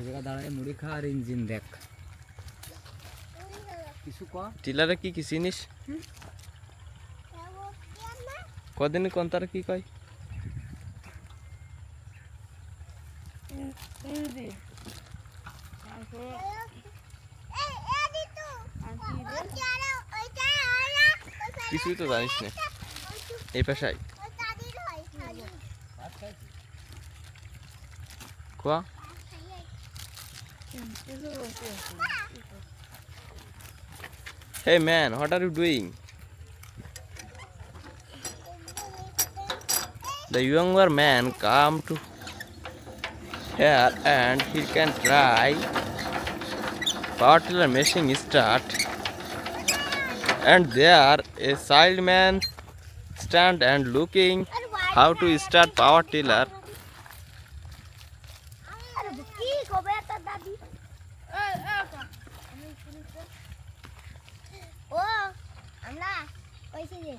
জায়গা দাঁড়ায় মুড়ি খা আর ইঞ্জিন দেখ কিছু ক টিলারে কি কি চিনিস কদিন কোন তার কি কয় কিছুই তো জানিস না এই পেশায় কোয়া Hey man, what are you doing? The younger man come to here and he can try power tiller machine start, and there a child man stand and looking how to start power tiller. ও আমরা কইছি যে